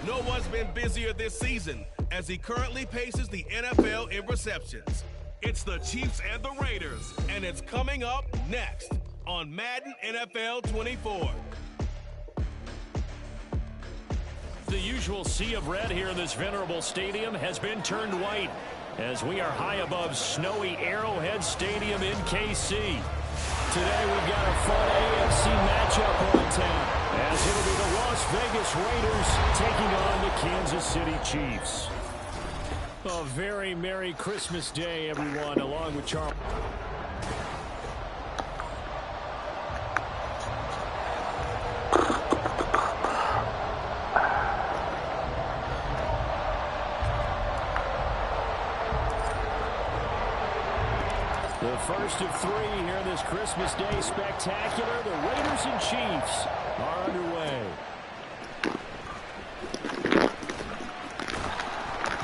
No one's been busier this season as he currently paces the NFL in receptions. It's the Chiefs and the Raiders, and it's coming up next on Madden NFL 24. The usual sea of red here in this venerable stadium has been turned white as we are high above snowy Arrowhead Stadium in KC. Today we've got a fun AFC matchup on tap as it'll be the Las Vegas Raiders taking on the Kansas City Chiefs. A very Merry Christmas Day, everyone, along with Charles. The first of three here in this Christmas Day spectacular. The Raiders and Chiefs are underway.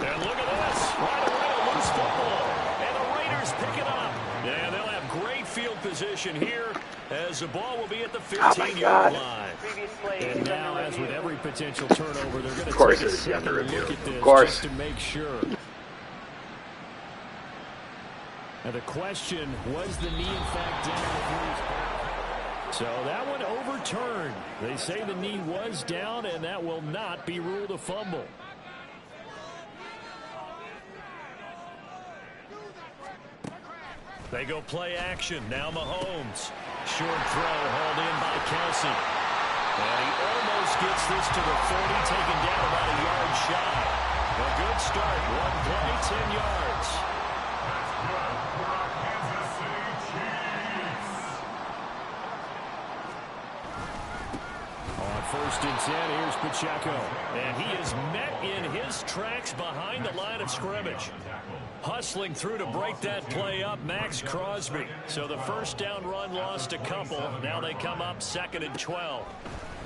And look at this. Right away, a loose football. And the Raiders pick it up. And they'll have great field position here as the ball will be at the 15-yard line. And now, as with every potential turnover, they're going to take a second look at this just to make sure. Now the question, was the knee in fact down? So that one overturned. They say the knee was down, and that will not be ruled a fumble. They go play action. Now Mahomes. Short throw hauled in by Kelsey. And he almost gets this to the 30, taken down about a yard shy. A good start. One play, 10 yards. First and 10, here's Pacheco. And he is met in his tracks behind the line of scrimmage. Hustling through to break that play up, Max Crosby. So the first down run lost a couple. Now they come up 2nd and 12.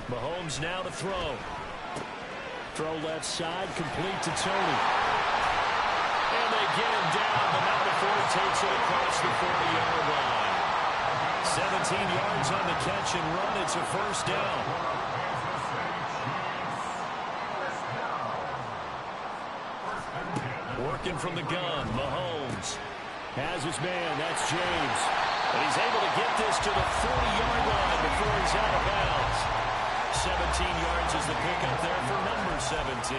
Mahomes now to throw. Throw left side, complete to Tony. And they get him down, but not before he takes it across the 40-yard line. 17 yards on the catch and run. It's a first down. Working from the gun, Mahomes has his man, that's James. And he's able to get this to the 40-yard line before he's out of bounds. 17 yards is the pickup there for number 17.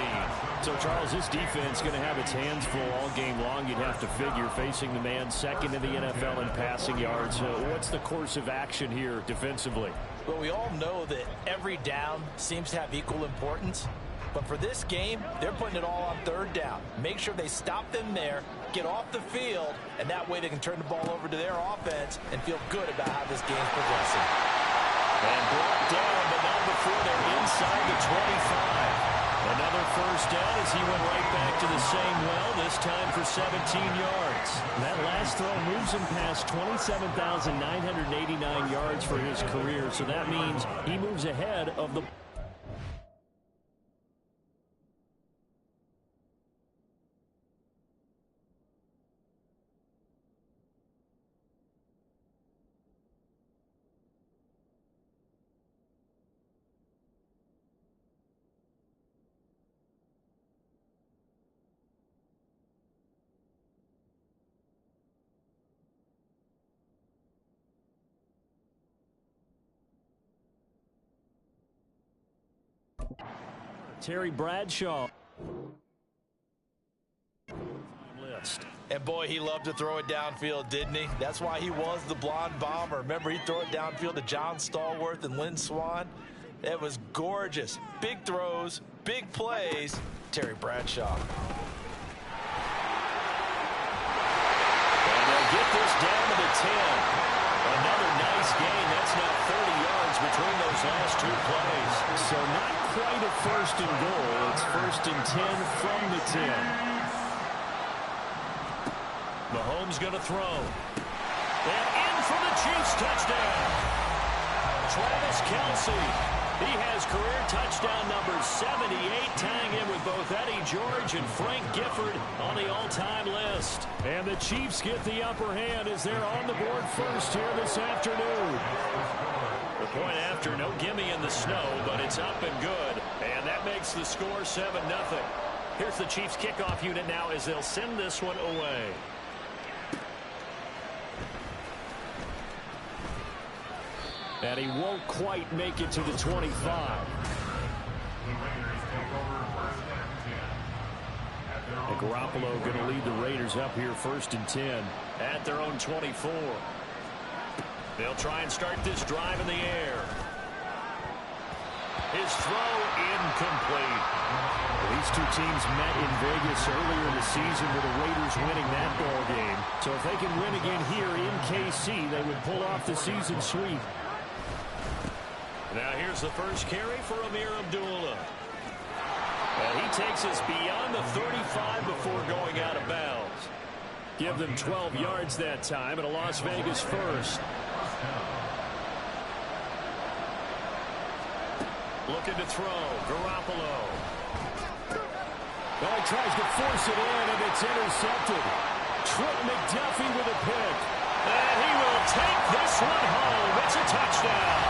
So, Charles, this defense is going to have its hands full all game long, you'd have to figure, facing the man second in the NFL in passing yards. What's the course of action here defensively? Well, we all know that every down seems to have equal importance. But for this game, they're putting it all on 3rd down. Make sure they stop them there, get off the field, and that way they can turn the ball over to their offense and feel good about how this game's progressing. And brought down, but not before they're inside the 25. Another first down as he went right back to the same well, this time for 17 yards. That last throw moves him past 27,989 yards for his career, so that means he moves ahead of the... Terry Bradshaw. List. And boy, he loved to throw it downfield, didn't he? That's why he was the blonde bomber. Remember, he'd throw it downfield to John Stallworth and Lynn Swann. It was gorgeous. Big throws, big plays. Terry Bradshaw. And they'll get this down to the 10. Another nice gain. That's now 30 yards between those last two plays. So not quite a first and goal. It's 1st and 10 from the 10. Mahomes going to throw. And in for the Chiefs touchdown. Travis Kelce. He has career touchdown number 78, tying in with both Eddie George and Frank Gifford on the all-time list. And the Chiefs get the upper hand as they're on the board first here this afternoon. The point after, no gimme in the snow, but it's up and good. And that makes the score 7-0. Here's the Chiefs kickoff unit now as they'll send this one away. And he won't quite make it to the 25. And Garoppolo going to lead the Raiders up here 1st and 10 at their own 24. They'll try and start this drive in the air. His throw incomplete. These two teams met in Vegas earlier in the season with the Raiders winning that ball game. So if they can win again here in KC, they would pull off the season sweep. Now here's the first carry for Amir Abdullah. And he takes us beyond the 35 before going out of bounds. Give them 12 yards that time and a Las Vegas first. Looking to throw. Garoppolo. Well, he tries to force it in, and it's intercepted. Trent McDuffie with a pick. And he will take this one home. It's a touchdown.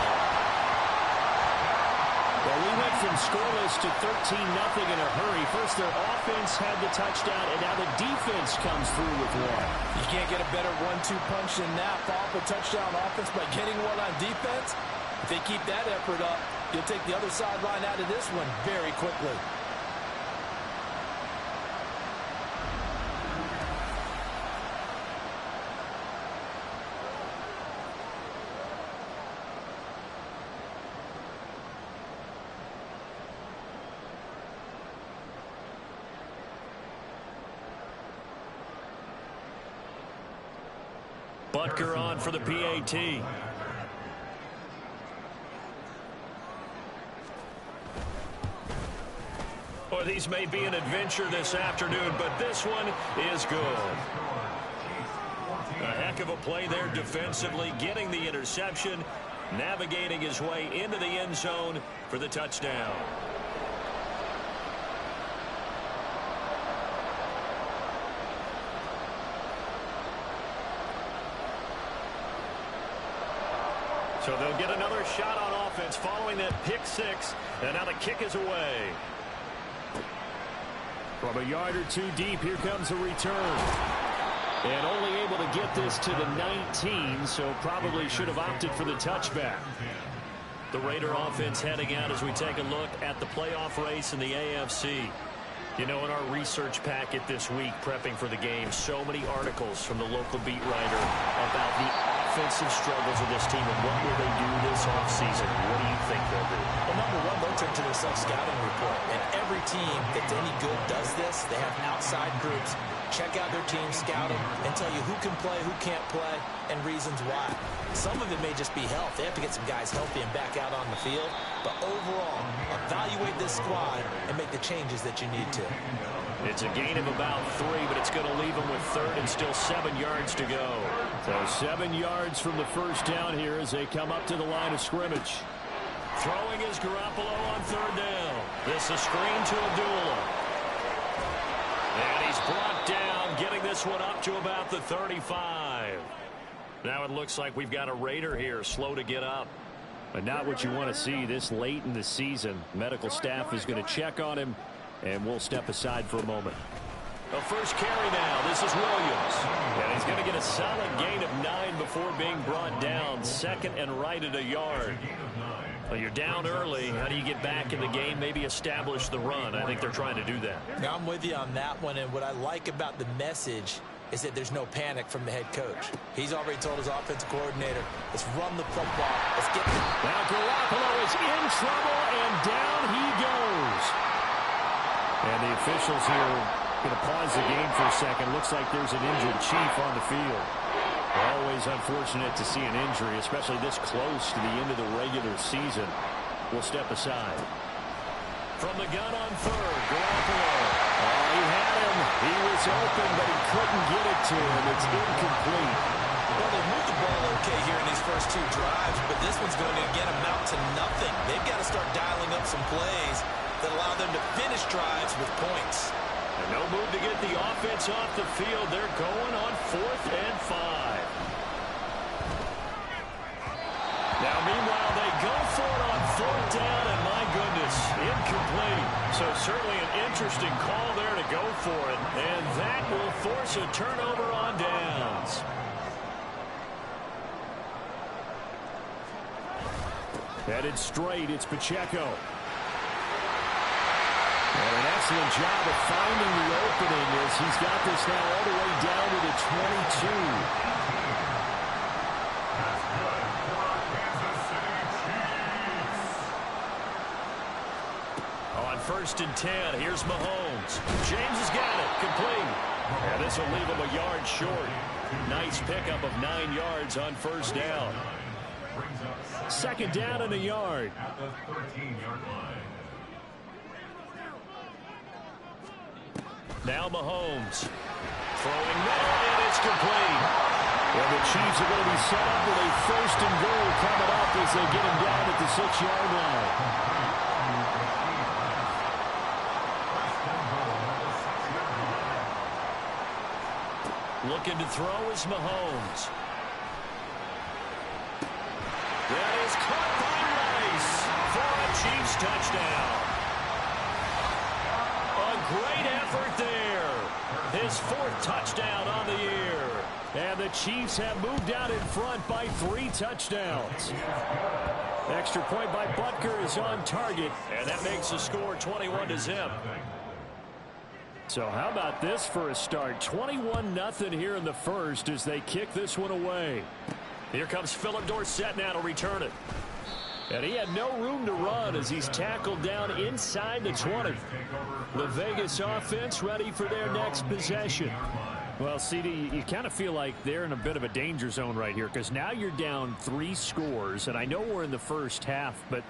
Well, we went from scoreless to 13-0 in a hurry. First, their offense had the touchdown, and now the defense comes through with one. You can't get a better 1-2 punch than that. Follow up a touchdown offense by getting one on defense. If they keep that effort up, you'll take the other sideline out of this one very quickly. Butker on for the PAT. Or these may be an adventure this afternoon, but this one is good. A heck of a play there defensively, getting the interception, navigating his way into the end zone for the touchdown. So they'll get another shot on offense following that pick six, and now the kick is away. From a yard or two deep, here comes a return. And only able to get this to the 19, so probably should have opted for the touchback. The Raider offense heading out as we take a look at the playoff race in the AFC. You know, in our research packet this week, prepping for the game, so many articles from the local beat writer about the offensive struggles of this team and what will they do this offseason. What do you think they'll do? Well, number one, they'll turn to their self-scouting report. And every team that's any good does this. They have outside groups. Check out their team, scout them, and tell you who can play, who can't play, and reasons why. Some of it may just be health. They have to get some guys healthy and back out on the field. But overall, evaluate this squad and make the changes that you need to. It's a gain of about 3, but it's going to leave them with third and still 7 yards to go. So 7 yards from the first down here as they come up to the line of scrimmage. Throwing is Garoppolo on third down. This is screen to Abdullah. And he's brought down, getting this one up to about the 35. Now it looks like we've got a Raider here, slow to get up. But not what you want to see this late in the season. Medical staff is going to check on him, and we'll step aside for a moment. The first carry now. This is Williams. And he's going to get a solid gain of 9 before being brought down. Second and right at a yard. Well, you're down early. How do you get back in the game? Maybe establish the run. I think they're trying to do that. Now, I'm with you on that one, and what I like about the message is that there's no panic from the head coach. He's already told his offensive coordinator, let's run the football. Let's get it. Now Garoppolo is in trouble, and down he goes. And the officials here going to pause the game for a second. Looks like there's an injured Chief on the field. Always unfortunate to see an injury, especially this close to the end of the regular season. We'll step aside. From the gun on third, Garoppolo. Oh, he had him. He was open, but he couldn't get it to him. It's incomplete. Well, they moved the ball okay here in these first 2 drives, but this one's going to, again, amount to nothing. They've got to start dialing up some plays that allow them to finish drives with points. And no move to get the offense off the field. They're going on 4th and 5. Now, meanwhile, they go for it on 4th down, and my goodness, this, incomplete. So certainly an interesting call there to go for it. And that will force a turnover on downs. Headed straight, it's Pacheco. And an excellent job of finding the opening as he's got this now all the way down to the 22. On 1st and 10, here's Mahomes. James has got it, complete. And this will leave him a yard short. Nice pickup of 9 yards on 1st down. 2nd down and a yard. Now Mahomes throwing middle, and it's complete. And the Chiefs are going to be set up with a 1st and goal coming up as they get him down at the 6-yard line. Looking to throw is Mahomes. That is caught by Rice for a Chiefs touchdown. A great effort there. His 4th touchdown on the year. And the Chiefs have moved out in front by 3 touchdowns. Extra point by Butker is on target. And that makes the score 21-0. So how about this for a start? 21-0 here in the first as they kick this one away. Here comes Philip Dorsett now to return it. And he had no room to run as he's tackled down inside the 20. The Vegas offense ready for their next possession. Well, CD, you kind of feel like they're in a bit of a danger zone right here because now you're down 3 scores. And I know we're in the first half, but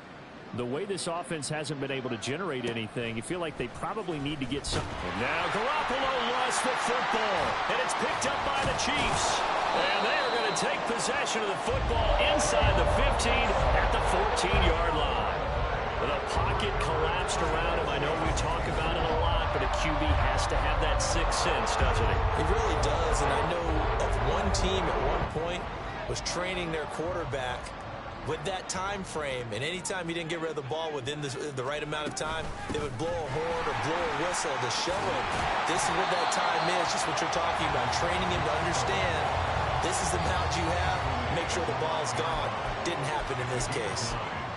the way this offense hasn't been able to generate anything, you feel like they probably need to get something. And now Garoppolo lost the football, and it's picked up by the Chiefs. And they are going to take possession of the football inside the 15 at the 14-yard line. With a pocket collapsed around him. I know we talk about it a lot, but a QB has to have that 6th sense, doesn't he? It really does, and I know of one team at one point was training their quarterback with that time frame, and anytime he didn't get rid of the ball within the right amount of time, they would blow a horn or blow a whistle to show him this is what that time is, just what you're talking about, training him to understand this is the amount you have, make sure the ball's gone. Didn't happen in this case.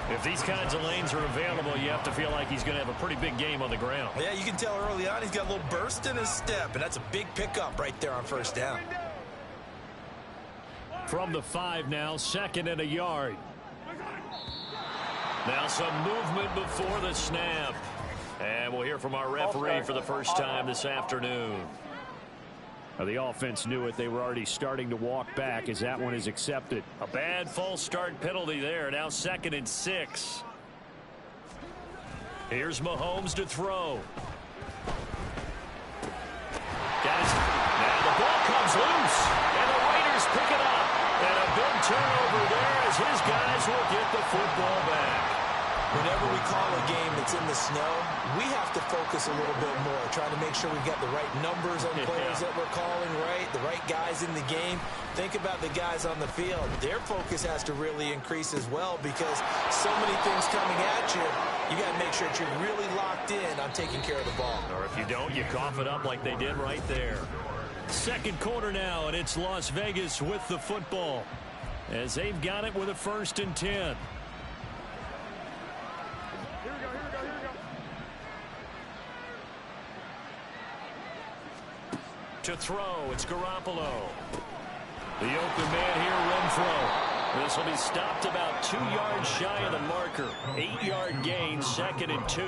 If these kinds of lanes are available, you have to feel like he's going to have a pretty big game on the ground. Yeah, you can tell early on he's got a little burst in his step, and that's a big pickup right there on 1st down. From the 5 now, 2nd and a yard. Now some movement before the snap. And we'll hear from our referee for the first time this afternoon. Now the offense knew it. They were already starting to walk back as that one is accepted. A bad false start penalty there. Now 2nd and 6. Here's Mahomes to throw. Now the ball comes loose. And the Raiders pick it up. And a big turnover there as his guys will get the football back. Whenever we call a game that's in the snow, we have to focus a little bit more, trying to make sure we've got the right numbers on players that we're calling, the right guys in the game. Think about the guys on the field. Their focus has to really increase as well because so many things coming at you. You got to make sure that you're really locked in on taking care of the ball. Or if you don't, you cough it up like they did right there. 2nd quarter now, and it's Las Vegas with the football as they've got it with a 1st and 10. To throw, it's Garoppolo. The open man here, Renfro. This will be stopped about 2 yards shy of the marker. 8-yard gain, 2nd and 2.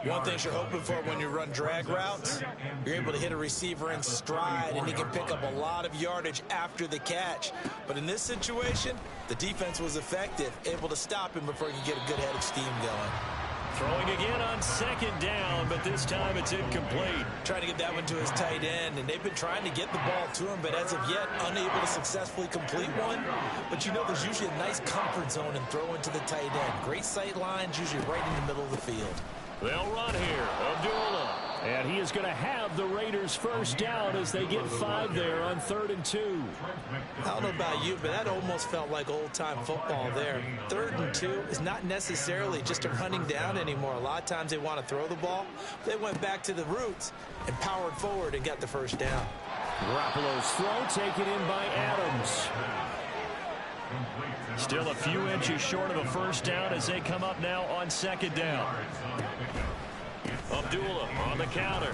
One thing you're hoping for when you run drag routes, you're able to hit a receiver in stride, and he can pick up a lot of yardage after the catch. But in this situation, the defense was effective, able to stop him before he could get a good head of steam going. Throwing again on 2nd down, but this time it's incomplete. Trying to get that one to his tight end, and they've been trying to get the ball to him, but as of yet, unable to successfully complete one. But you know there's usually a nice comfort zone in throwing to the tight end. Great sight lines, usually right in the middle of the field. They'll run here. Abdullah. And he is going to have the Raiders first down as they get 5 there on 3rd and 2. I don't know about you, but that almost felt like old-time football there. 3rd and 2 is not necessarily just a running down anymore. A lot of times they want to throw the ball. They went back to the roots and powered forward and got the first down. Garoppolo's throw taken in by Adams. Still a few inches short of a first down as they come up now on 2nd down. Abdullah on the counter.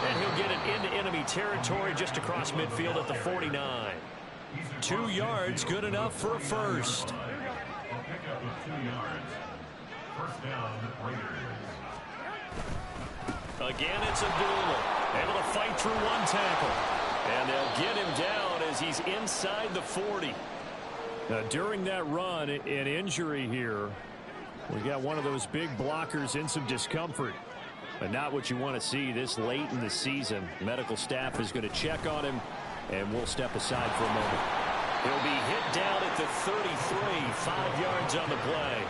And he'll get it into enemy territory just across midfield at the 49. 2 yards, good enough for a first. Again, it's Abdullah. Able to fight through 1 tackle. And they'll get him down as he's inside the 40. During that run, an injury here. We got one of those big blockers in some discomfort. But not what you want to see this late in the season. Medical staff is going to check on him, and we'll step aside for a moment. He'll be hit down at the 33, 5 yards on the play.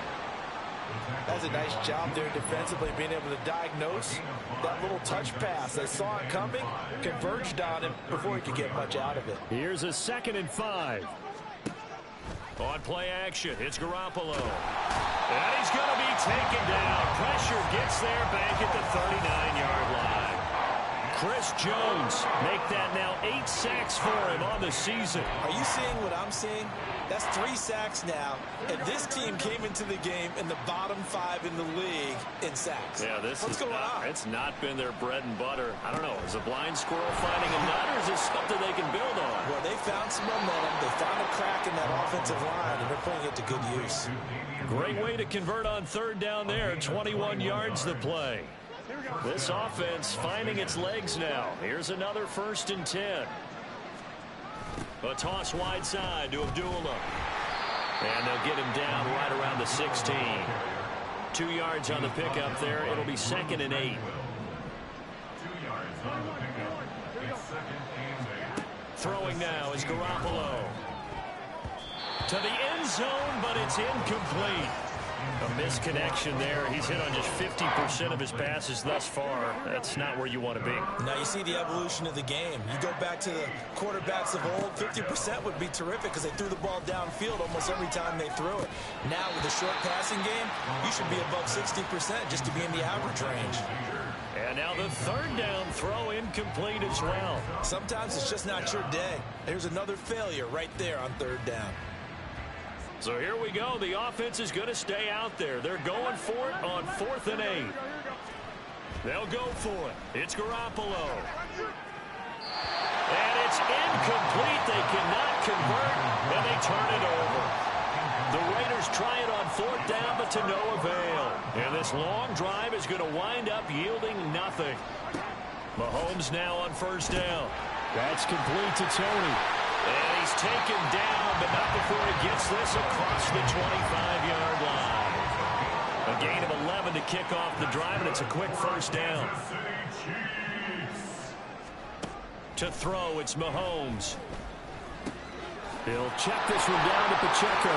That's a nice job there defensively, being able to diagnose that little touch pass. They saw it coming, converged on him before he could get much out of it. Here's a 2nd and 5. On play action, it's Garoppolo. And he's going to be taken down. Pressure gets there back at the 39-yard line. Chris Jones make that now 8 sacks for him on the season. Are you seeing what I'm seeing? That's 3 sacks now, and this team came into the game in the bottom 5 in the league in sacks. Yeah, What's going on? It's not been their bread and butter. I don't know. Is a blind squirrel finding a nut, or is this something they can build on? Well, they found some momentum. They found a crack in that offensive line, and they're putting it to good use. Great way to convert on 3rd down there. 21 yards the play. This offense finding its legs now. Here's another 1st and 10. A toss wide side to Abdullah. And they'll get him down right around the 16. 2 yards on the pickup there. It'll be 2nd and 8. Throwing now is Garoppolo. To the end zone, but it's incomplete. A misconnection there. He's hit on just 50% of his passes thus far. That's not where you want to be. Now you see the evolution of the game. You go back to the quarterbacks of old, 50% would be terrific because they threw the ball downfield almost every time they threw it. Now with the short passing game, you should be above 60% just to be in the average range. And now the 3rd down throw incomplete as well. Sometimes it's just not your day. There's another failure right there on 3rd down. So here we go. The offense is going to stay out there. They're going for it on 4th and 8. They'll go for it. It's Garoppolo. And it's incomplete. They cannot convert, and they turn it over. The Raiders try it on 4th down, but to no avail. And this long drive is going to wind up yielding nothing. Mahomes now on 1st down. That's complete to Tony. And he's taken down, but not before he gets this across the 25-yard line. A gain of 11 to kick off the drive, and it's a quick 1st down. To throw, it's Mahomes. He'll check this one down to Pacheco.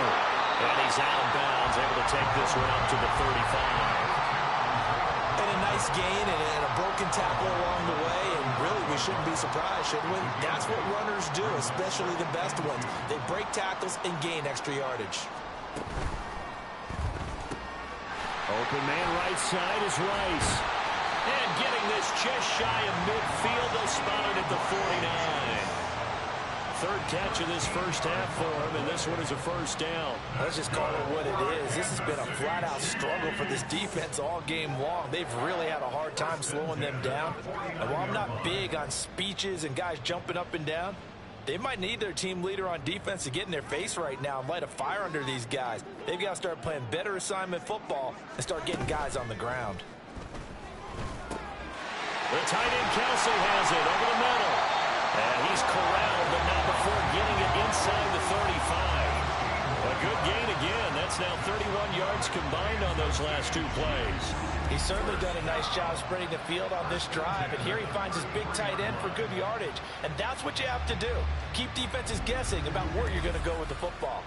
And he's out of bounds, able to take this one up to the 35. And a nice gain and a broken tackle along the way, and really we shouldn't be surprised, should we? That's what runners do, especially the best ones. They break tackles and gain extra yardage. Open man right side is Rice. And getting this just shy of midfield, they'll spot it at the 49. 3rd catch of this first half for him, and this one is a 1st down. Let's just call it what it is. This has been a flat-out struggle for this defense all game long. They've really had a hard time slowing them down. And while I'm not big on speeches and guys jumping up and down, they might need their team leader on defense to get in their face right now and light a fire under these guys. They've got to start playing better assignment football and start getting guys on the ground. The tight end Kelsey has it over the middle. And he's corralled, but not before getting it inside the 35. A good gain again. That's now 31 yards combined on those last 2 plays. He's certainly done a nice job spreading the field on this drive, and here he finds his big tight end for good yardage. And that's what you have to do. Keep defenses guessing about where you're going to go with the football.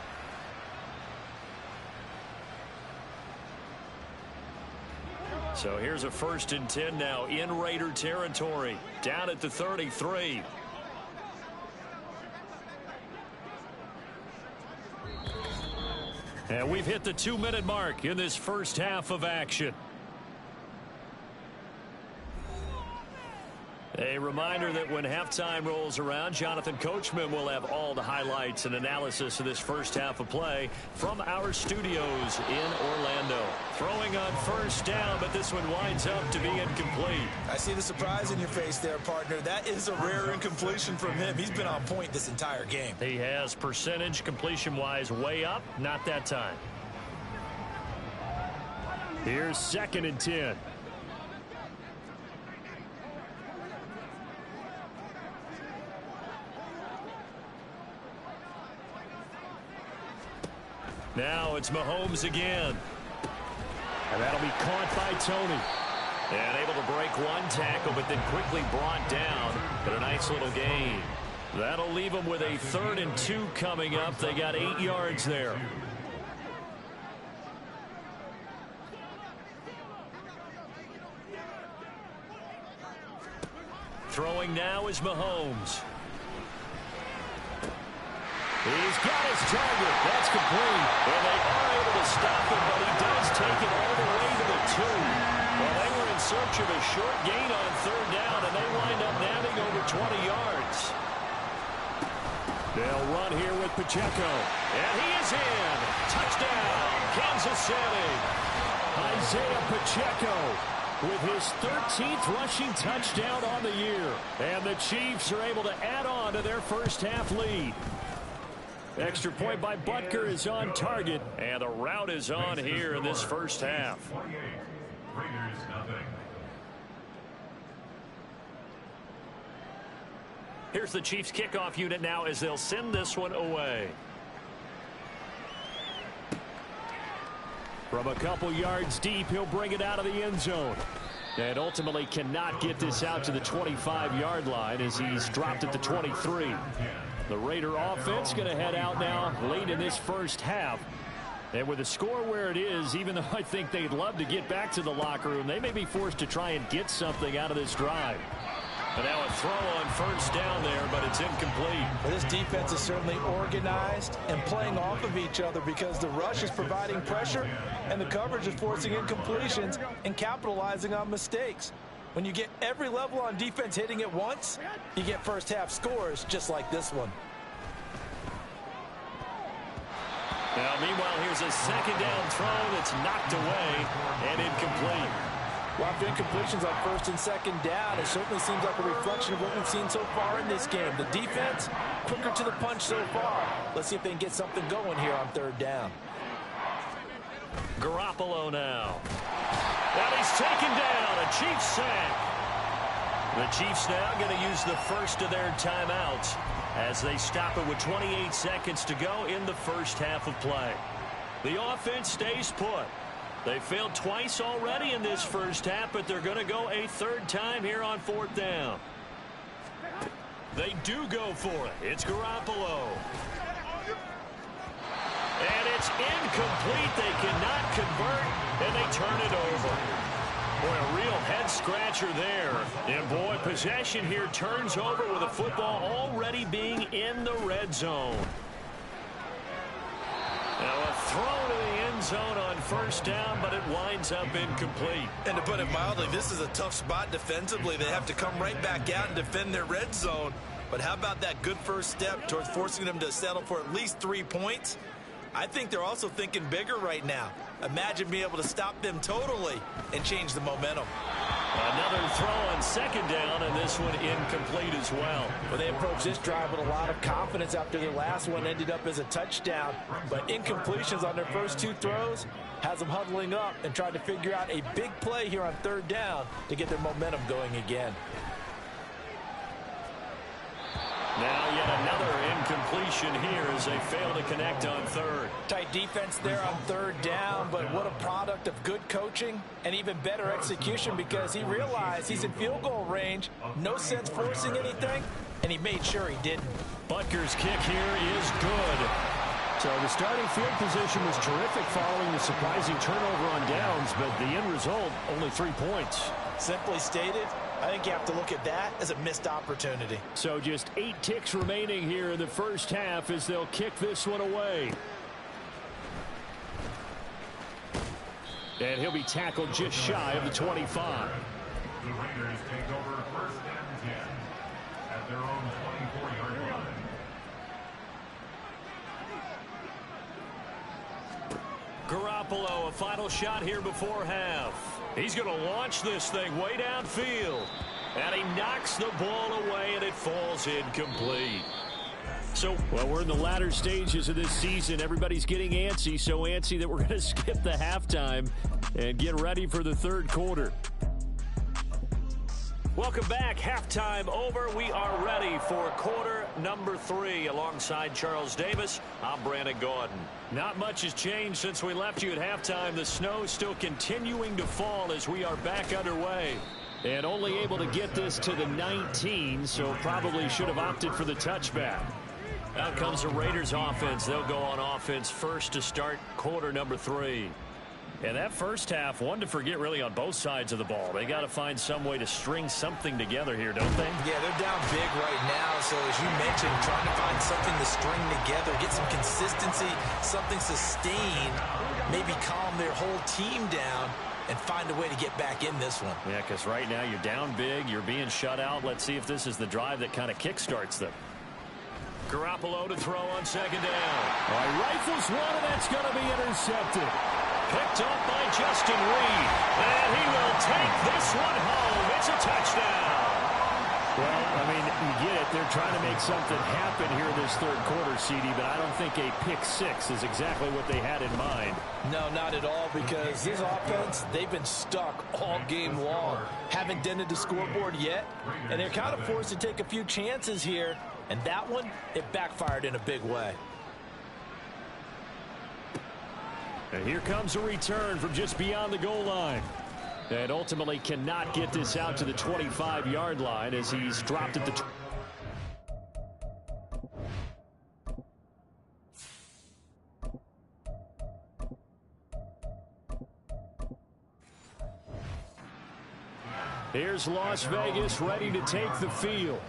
So here's a 1st and 10 now in Raider territory, down at the 33. And we've hit the 2-minute mark in this first half of action. A reminder that when halftime rolls around, Jonathan Coachman will have all the highlights and analysis of this first half of play from our studios in Orlando. Throwing on 1st down, but this one winds up to be incomplete. I see the surprise in your face there, partner. That is a rare incompletion from him. He's been on point this entire game. He has percentage completion-wise way up, not that time. Here's 2nd and 10. Now it's Mahomes again. And that'll be caught by Tony. And able to break one tackle, but then quickly brought down. But a nice little gain. That'll leave them with a 3rd and 2 coming up. They got 8 yards there. Throwing now is Mahomes. He's got his target. That's complete. Well, they are able to stop him, but he does take it all the way to the 2. Well, they were in search of a short gain on 3rd down, and they wind up nabbing over 20 yards. They'll run here with Pacheco. And he is in. Touchdown, Kansas City. Isaiah Pacheco with his 13th rushing touchdown on the year. And the Chiefs are able to add on to their first half lead. Extra point by Butker is on target, and the route is on here in this first half. Here's the Chiefs kickoff unit now as they'll send this one away. From a couple yards deep, he'll bring it out of the end zone. And ultimately cannot get this out to the 25-yard line as he's dropped at the 23. The Raider offense going to head out now late in this first half. And with the score where it is, even though I think they'd love to get back to the locker room, they may be forced to try and get something out of this drive. But now a throw on 1st down there, but it's incomplete. Well, this defense is certainly organized and playing off of each other because the rush is providing pressure and the coverage is forcing incompletions and capitalizing on mistakes. When you get every level on defense hitting at once, you get first half scores just like this one. Now, meanwhile, here's a 2nd down throw that's knocked away and incomplete. Well, after incompletions on 1st and 2nd down, it certainly seems like a reflection of what we've seen so far in this game. The defense, quicker to the punch so far. Let's see if they can get something going here on 3rd down. Garoppolo now. And he's taken down. A Chiefs sack. The Chiefs now going to use the first of their timeouts as they stop it with 28 seconds to go in the first half of play. The offense stays put. They failed twice already in this first half, but they're going to go a 3rd time here on 4th down. They do go for it. It's Garoppolo. And it's incomplete. They cannot convert, and they turn it over. Boy, a real head-scratcher there. And, boy, possession here turns over with the football already being in the red zone. Now a throw to the end zone on 1st down, but it winds up incomplete. And to put it mildly, this is a tough spot defensively. They have to come right back out and defend their red zone. But how about that good first step towards forcing them to settle for at least 3 points? I think they're also thinking bigger right now. Imagine being able to stop them totally and change the momentum. Another throw on 2nd down, and this one incomplete as well. Well, they approached this drive with a lot of confidence after the last one ended up as a touchdown. But incompletions on their first 2 throws has them huddling up and trying to figure out a big play here on 3rd down to get their momentum going again. Now yet another incompletion here as they fail to connect on 3rd. Tight defense there on 3rd down, but what a product of good coaching and even better execution because he realized he's in field goal range. No sense forcing anything, and he made sure he didn't. Butker's kick here is good. So the starting field position was terrific following the surprising turnover on downs, but the end result, only 3 points. Simply stated, I think you have to look at that as a missed opportunity. So just 8 ticks remaining here in the first half as they'll kick this one away. And he'll be tackled just shy of the 25. The Raiders take over first and 10 at their own 24-yard line. Garoppolo, a final shot here before half. He's going to launch this thing way downfield. And he knocks the ball away, and it falls incomplete. So, well, we're in the latter stages of this season. Everybody's getting antsy, so antsy that we're going to skip the halftime and get ready for the third quarter. Welcome back. Halftime over. We are ready for quarter number 3. Alongside Charles Davis, I'm Brandon Gordon. Not much has changed since we left you at halftime. The snow still continuing to fall as we are back underway. And only able to get this to the 19, so probably should have opted for the touchback. Out comes the Raiders offense. They'll go on offense first to start quarter number 3. And that first half, one to forget really on both sides of the ball. They got to find some way to string something together here, don't they? Yeah, they're down big right now. So as you mentioned, trying to find something to string together, get some consistency, something sustained, maybe calm their whole team down and find a way to get back in this one. Yeah, because right now you're down big, you're being shut out. Let's see if this is the drive that kind of kickstarts them. Garoppolo to throw on second down. Rifles one, and that's going to be intercepted. Picked up by Justin Reed. And he will take this one home. It's a touchdown. Well, I mean, you get it. They're trying to make something happen here this third quarter, CD, but I don't think a pick six is exactly what they had in mind. No, not at all, because this offense, they've been stuck all game long. Haven't dented the scoreboard yet, and they're kind of forced to take a few chances here. And that one, it backfired in a big way. And here comes a return from just beyond the goal line. And ultimately cannot get this out to the 25-yard line as he's dropped at the... Here's Las Vegas ready to take the field.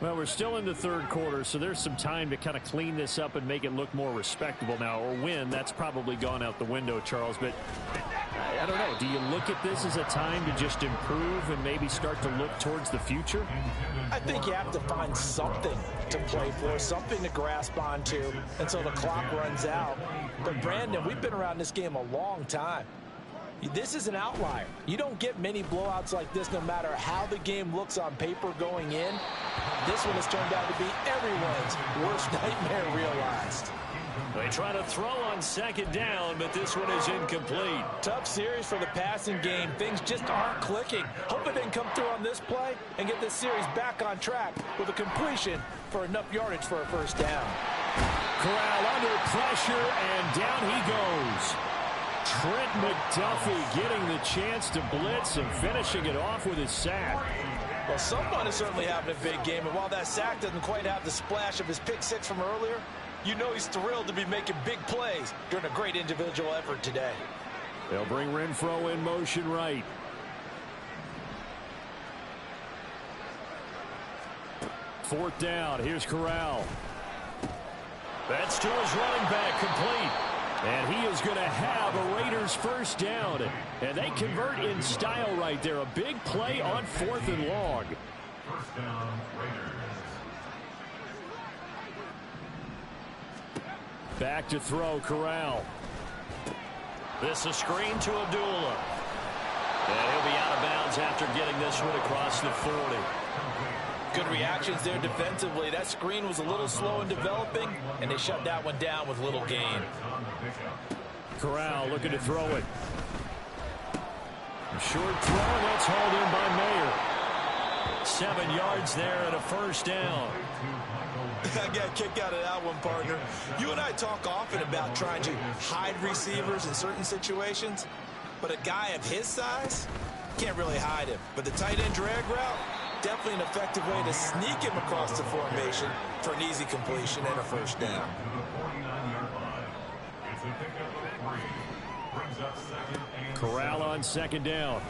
Well, we're still in the third quarter, so there's some time to kind of clean this up and make it look more respectable now. Or win, that's probably gone out the window, Charles. But I don't know. Do you look at this as a time to just improve and maybe start to look towards the future? I think you have to find something to play for, something to grasp onto until the clock runs out. But, Brandon, we've been around this game a long time. This is an outlier. You don't get many blowouts like this no matter how the game looks on paper going in. This one has turned out to be everyone's worst nightmare realized. They try to throw on second down, but this one is incomplete. Tough series for the passing game. Things just aren't clicking. Hoping they can come through on this play and get this series back on track with a completion for enough yardage for a first down. Corral under pressure, and down he goes. Trent McDuffie getting the chance to blitz and finishing it off with his sack. Well, someone is certainly having a big game, and while that sack doesn't quite have the splash of his pick six from earlier, you know he's thrilled to be making big plays during a great individual effort today. They'll bring Renfro in motion right. Fourth down. Here's Corral. That's to his running back, complete. And he is going to have a Raiders first down. And they convert in style right there. A big play on fourth and long. First down, Raiders. Back to throw, Corral. This a screen to Abdullah. And he'll be out of bounds after getting this one across the 40. Good reactions there defensively. That screen was a little slow in developing, and they shut that one down with little gain. Corral looking to throw it. A short throw, that's hauled in by Mayer. 7 yards there and a first down. I got a kick out of that one, partner. You and I talk often about trying to hide receivers in certain situations, but a guy of his size can't really hide him. But the tight end drag route, definitely an effective way to sneak him across the formation for an easy completion and a first down. To the 49-yard line. Corral on second down.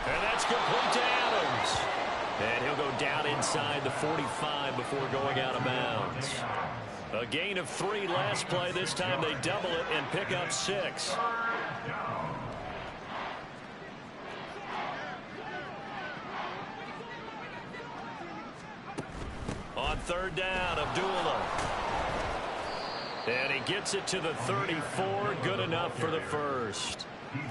And that's complete to Adams. And he'll go down inside the 45 before going out of bounds. A gain of 3 last play. This time they double it and pick up 6. On third down, Abdullah. And he gets it to the 34. Good enough for the first.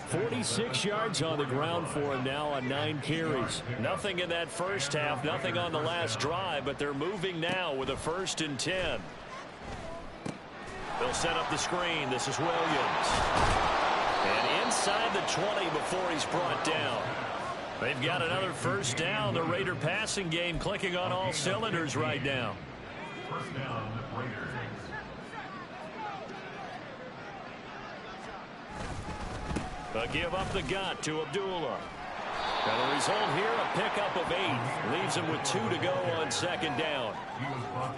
46 yards on the ground for him now on 9 carries. Nothing in that first half, nothing on the last drive, but they're moving now with a 1st and 10. They'll set up the screen. This is Williams. And inside the 20 before he's brought down. They've got another 1st down. The Raider passing game clicking on all cylinders right now. 1st down, Raiders. A give up the gut to Abdullah. And the result here, a pickup of 8. Leaves him with 2 to go on 2nd down.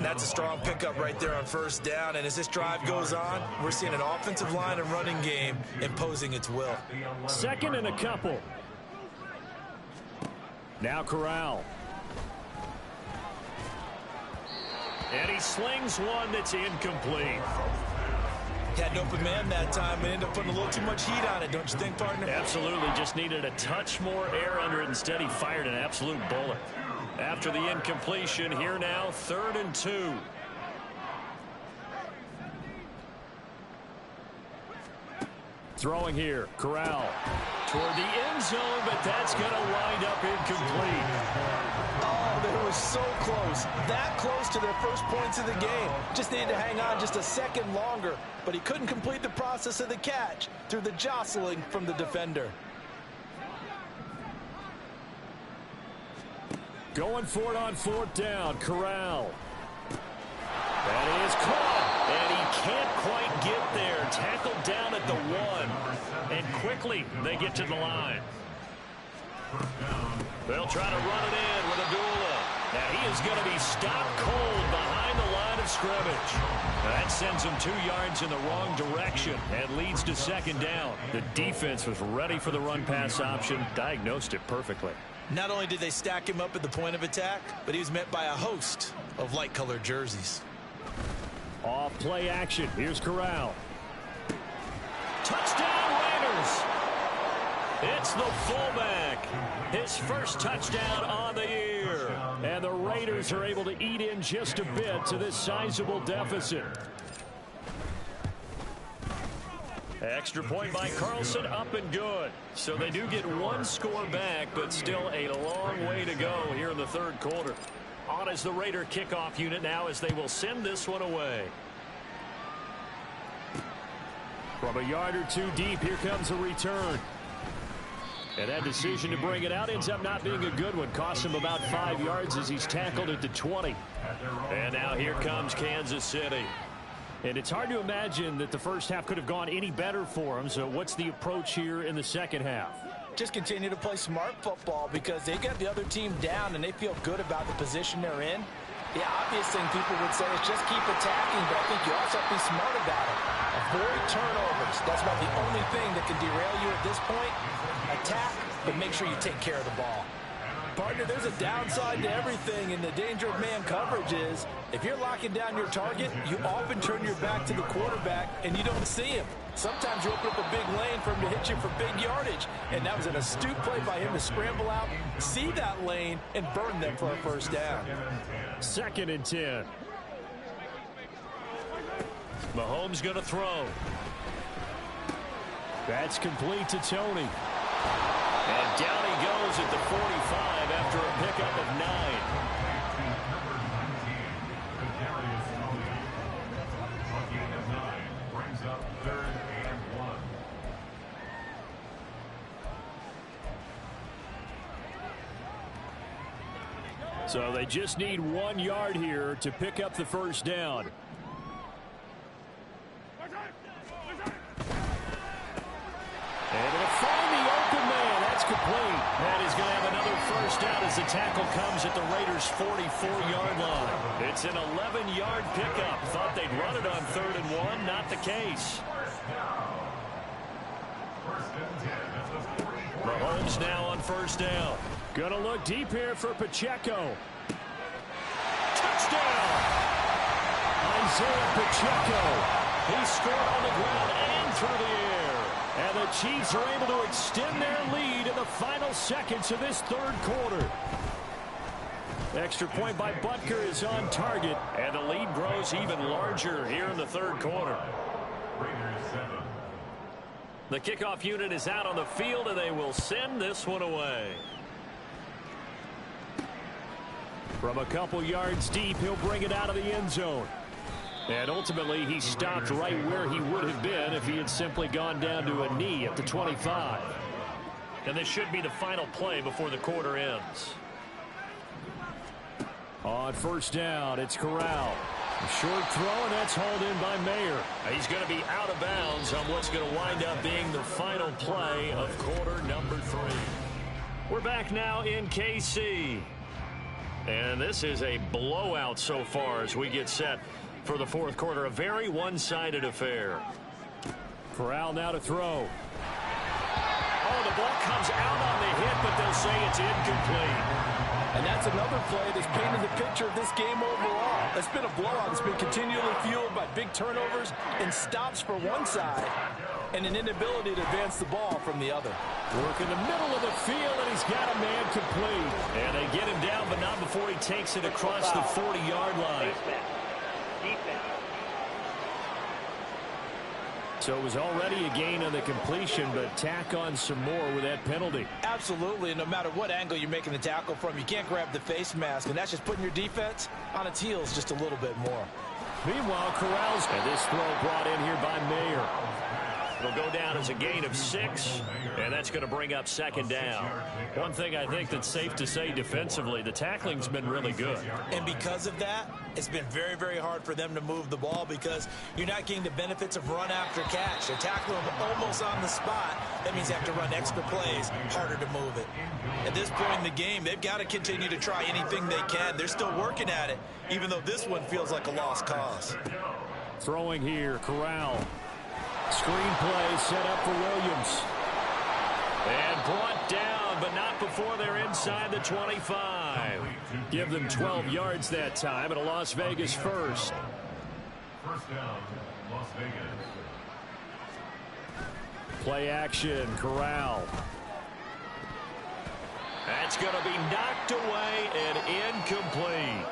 That's a strong pickup right there on 1st down. And as this drive goes on, we're seeing an offensive line and running game imposing its will. 2nd and a couple. Now Corral. And he slings one that's incomplete. Had an open man that time and ended up putting a little too much heat on it, don't you think, partner? Absolutely. Just needed a touch more air under it. Instead, he fired an absolute bullet. After the incompletion, here now, 3rd and 2. Throwing here, Corral. Toward the end zone, but that's going to wind up incomplete. Oh, they were so close. That close to their first points of the game. Just needed to hang on just a second longer, but he couldn't complete the process of the catch through the jostling from the defender. Going for it on 4th down, Corral. That is caught, and he can't quite get there. Tackled down at the 1, and quickly they get to the line. They'll try to run it in with Abdullah. Now he is going to be stopped cold behind the line of scrimmage. That sends him 2 yards in the wrong direction and leads to 2nd down. The defense was ready for the run-pass option, diagnosed it perfectly. Not only did they stack him up at the point of attack, but he was met by a host of light-colored jerseys. Off play action. Here's Corral. Touchdown Raiders! It's the fullback. His first touchdown on the year. And the Raiders are able to eat in just a bit to this sizable deficit. Extra point by Carlson, up and good. So they do get 1 score back, but still a long way to go here in the 3rd quarter. On as the Raider kickoff unit now as they will send this one away. From a yard or 2 deep, here comes a return. And that decision to bring it out ends up not being a good one. Costs him about 5 yards as he's tackled at the 20. And now here comes Kansas City. And it's hard to imagine that the first half could have gone any better for him. So what's the approach here in the 2nd half? Just continue to play smart football because they got the other team down and they feel good about the position they're in. The obvious thing people would say is just keep attacking, but I think you also have to be smart about it. Avoid turnovers. That's about the only thing that can derail you at this point. Attack, but make sure you take care of the ball. Partner, there's a downside to everything, and the danger of man coverage is if you're locking down your target, you often turn your back to the quarterback and you don't see him. Sometimes you open up a big lane for him to hit you for big yardage, and that was an astute play by him to scramble out, see that lane, and burn them for a 1st down. 2nd and 10. Mahomes going to throw. That's complete to Tony. And down he goes at the 45 after a pickup of 9. So they just need 1 yard here to pick up the 1st down. And it'll find the open man. That's complete. And he's going to have another first down as the tackle comes at the Raiders' 44-yard line. It's an 11-yard pickup. Thought they'd run it on 3rd and 1. Not the case. Mahomes now on first down. Going to look deep here for Pacheco. Touchdown! Isaiah Pacheco. He scored on the ground and through the air. And the Chiefs are able to extend their lead in the final seconds of this 3rd quarter. Extra point by Butker is on target. And the lead grows even larger here in the 3rd quarter. The kickoff unit is out on the field, and they will send this one away. From a couple yards deep, he'll bring it out of the end zone. And ultimately, he stopped right where he would have been if he had simply gone down to a knee at the 25. And this should be the final play before the quarter ends. On first down, it's Corral. A short throw, and that's hauled in by Mayer. He's going to be out of bounds on what's going to wind up being the final play of quarter number 3. We're back now in KC. And this is a blowout so far as we get set for the 4th quarter. A very one-sided affair. Corral now to throw. Oh, the ball comes out on the hit, but they'll say it's incomplete. And that's another play that's painted the picture of this game overall. It's been a blowout. It's been continually fueled by big turnovers and stops for one side and an inability to advance the ball from the other. Work in the middle of the field, and he's got a man complete. And they get him down, but not before he takes it across the 40-yard line. So it was already a gain on the completion, but tack on some more with that penalty. Absolutely, and no matter what angle you're making the tackle from, you can't grab the face mask, and that's just putting your defense on its heels just a little bit more. Meanwhile, Corral's, and this throw brought in here by Mayer. It'll go down as a gain of 6, and that's going to bring up 2nd down. One thing I think that's safe to say defensively, the tackling's been really good. And because of that, it's been very, very hard for them to move the ball because you're not getting the benefits of run after catch. They're tackling them almost on the spot. That means they have to run extra plays, harder to move it. At this point in the game, they've got to continue to try anything they can. They're still working at it, even though this one feels like a lost cause. Throwing here, Corral. Screen play set up for Williams. And brought down, but not before they're inside the 25. Give them 12 yards that time, and a Las Vegas first. First down, Las Vegas. Play action, Corral. That's going to be knocked away and incomplete.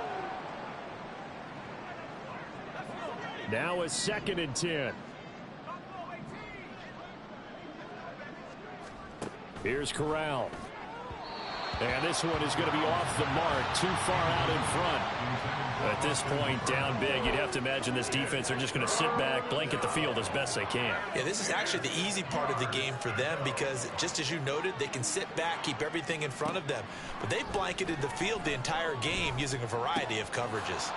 Now a 2nd and 10. Here's Corral. And this one is going to be off the mark, too far out in front. At this point, down big, you'd have to imagine this defense are just going to sit back, blanket the field as best they can. Yeah, this is actually the easy part of the game for them because, just as you noted, they can sit back, keep everything in front of them. But they've blanketed the field the entire game using a variety of coverages.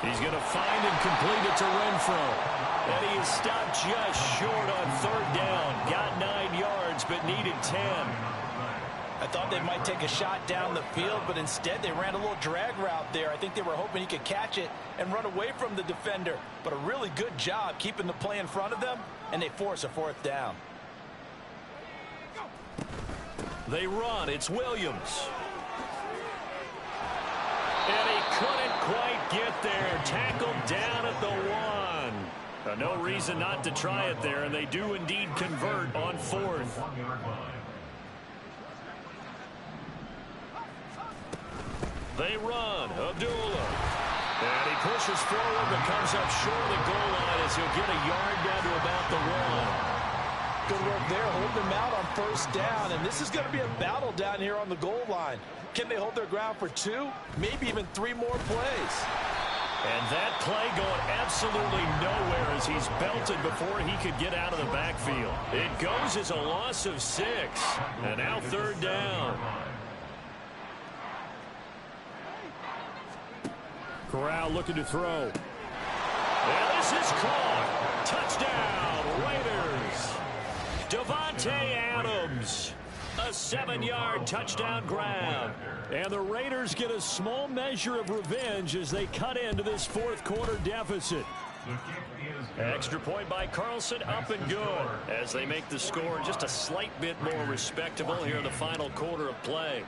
He's going to find and complete it to Renfro. And he is stopped just short on 3rd down. Got 9 yards, but needed 10. I thought they might take a shot down the field, but instead they ran a little drag route there. I think they were hoping he could catch it and run away from the defender. But a really good job keeping the play in front of them, and they force a 4th down. They run. It's Williams. And he couldn't quite get there. Tackled down at the 1. No reason not to try it there, and they do indeed convert on 4th. They run. Abdullah. And he pushes forward but comes up short of the goal line as he'll get a yard down to about the 1. Good work there, holding them out on 1st down, and this is going to be a battle down here on the goal line. Can they hold their ground for 2, maybe even 3 more plays? And that play going absolutely nowhere as he's belted before he could get out of the backfield. It goes as a loss of 6, and now 3rd down. Corral looking to throw. And this is caught. Touchdown, Raiders. Davante Adams. A 7-yard touchdown grab. And the Raiders get a small measure of revenge as they cut into this fourth quarter deficit. Extra point by Carlson, up and good, as they make the score just a slight bit more respectable here in the final quarter of play.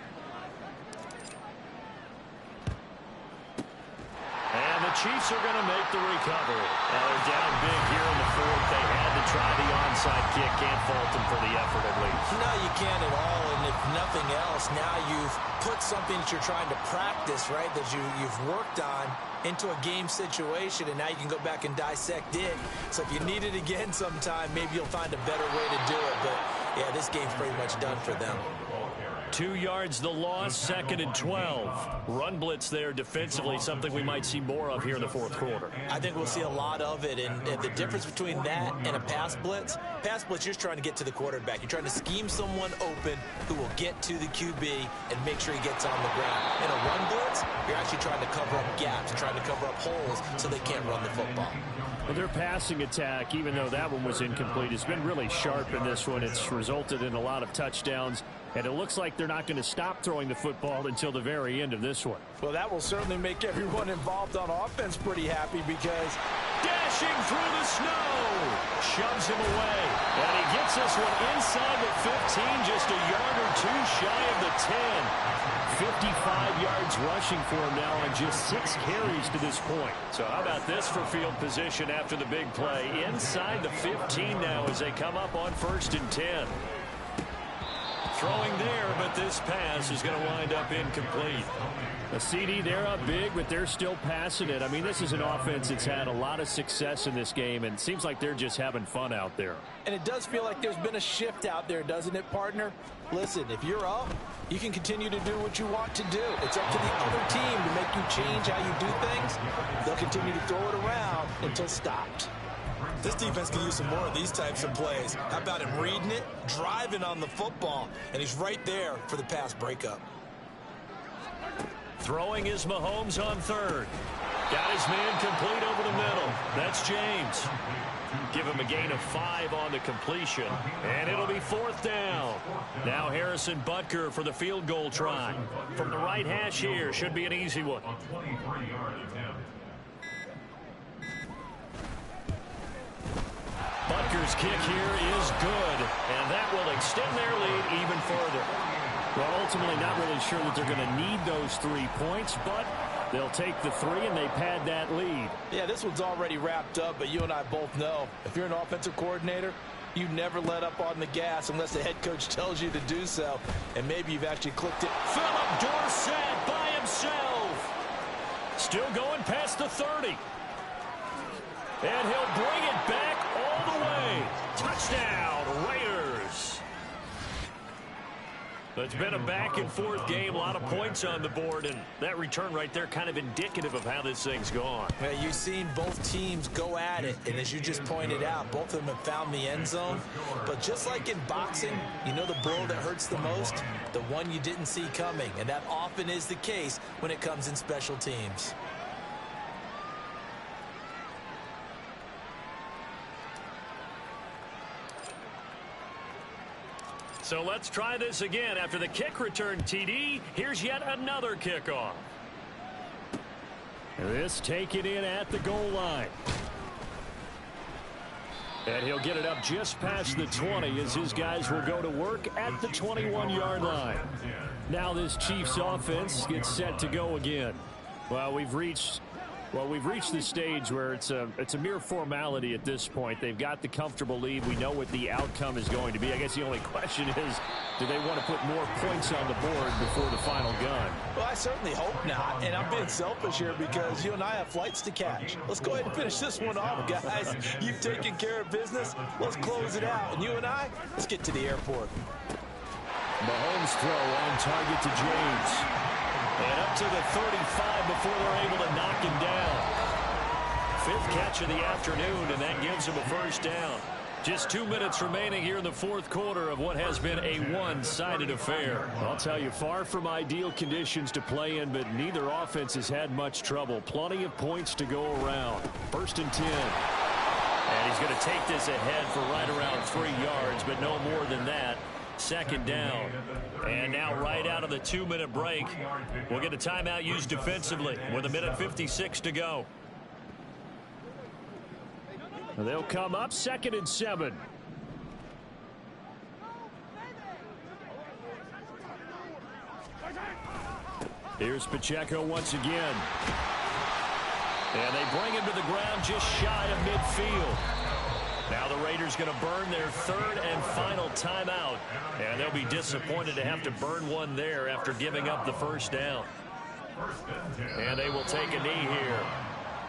And the Chiefs are going to make the recovery. Now they're down big here in the fourth. They had to try the onside kick. Can't fault them for the effort at least. No, you can't at all. And if nothing else, now you've put something that you're trying to practice, right, that you've worked on into a game situation, and now you can go back and dissect it. So if you need it again sometime, maybe you'll find a better way to do it. But, yeah, this game's pretty much done for them. 2 yards the loss, 2nd and 12. Run blitz there defensively, something we might see more of here in the fourth quarter. I think we'll see a lot of it, and the difference between that and a pass blitz, you're just trying to get to the quarterback. You're trying to scheme someone open who will get to the QB and make sure he gets on the ground. In a run blitz, you're actually trying to cover up gaps, trying to cover up holes so they can't run the football. Well, their passing attack, even though that one was incomplete, has been really sharp in this one. It's resulted in a lot of touchdowns. And it looks like they're not going to stop throwing the football until the very end of this one. Well, that will certainly make everyone involved on offense pretty happy because dashing through the snow, shoves him away. And he gets this one inside the 15, just a yard or two shy of the 10. 55 yards rushing for him now on just 6 carries to this point. So how about this for field position after the big play? Inside the 15 now as they come up on 1st and 10. Throwing there, but this pass is going to wind up incomplete. A CD, they're up big, but they're still passing it. I mean, this is an offense that's had a lot of success in this game, and it seems like they're just having fun out there. And it does feel like there's been a shift out there, doesn't it, partner? Listen, if you're up, you can continue to do what you want to do. It's up to the other team to make you change how you do things. They'll continue to throw it around until stopped. This defense can use some more of these types of plays. How about him reading it, driving on the football, and he's right there for the pass breakup. Throwing is Mahomes on 3rd. Got his man complete over the middle. That's James. Give him a gain of 5 on the completion, and it'll be 4th down. Now Harrison Butker for the field goal try. From the right hash here, should be an easy one. Butker's kick here is good, and that will extend their lead even further. Well, ultimately not really sure that they're going to need those 3 points, but they'll take the 3 and they pad that lead. Yeah, this one's already wrapped up, but you and I both know if you're an offensive coordinator, you never let up on the gas unless the head coach tells you to do so, and maybe you've actually clicked it. Philip Dorsett by himself. Still going past the 30. And he'll bring it back all the way. Touchdown, Raiders. It's been a back-and-forth game, a lot of points on the board, and that return right there kind of indicative of how this thing's gone. Well, you've seen both teams go at it, and as you just pointed out, both of them have found the end zone. But just like in boxing, you know the blow that hurts the most? The one you didn't see coming, and that often is the case when it comes in special teams. So let's try this again. After the kick return TD, here's yet another kickoff. This taken in at the goal line. And he'll get it up just past the 20 as his guys will go to work at the 21-yard line. Now this Chiefs offense gets set to go again. Well, we've reached the stage where it's a mere formality at this point. They've got the comfortable lead. We know what the outcome is going to be. I guess the only question is, do they want to put more points on the board before the final gun? Well, I certainly hope not, and I'm being selfish here because you and I have flights to catch. Let's go ahead and finish this one off, guys. You've taken care of business. Let's close it out, and you and I, let's get to the airport. Mahomes throw on target to James. And up to the 35 before they're able to knock him down. 5th catch of the afternoon, and that gives him a first down. Just 2 minutes remaining here in the fourth quarter of what has been a one-sided affair. I'll tell you, far from ideal conditions to play in, but neither offense has had much trouble. Plenty of points to go around. 1st and 10. And he's going to take this ahead for right around 3 yards, but no more than that. Second down. And now right out of the 2-minute break, we'll get a timeout used defensively with 1:56 to go. They'll come up 2nd and 7. Here's Pacheco once again. And they bring him to the ground just shy of midfield. Now the Raiders going to burn their 3rd and final timeout. And they'll be disappointed to have to burn one there after giving up the first down. And they will take a knee here.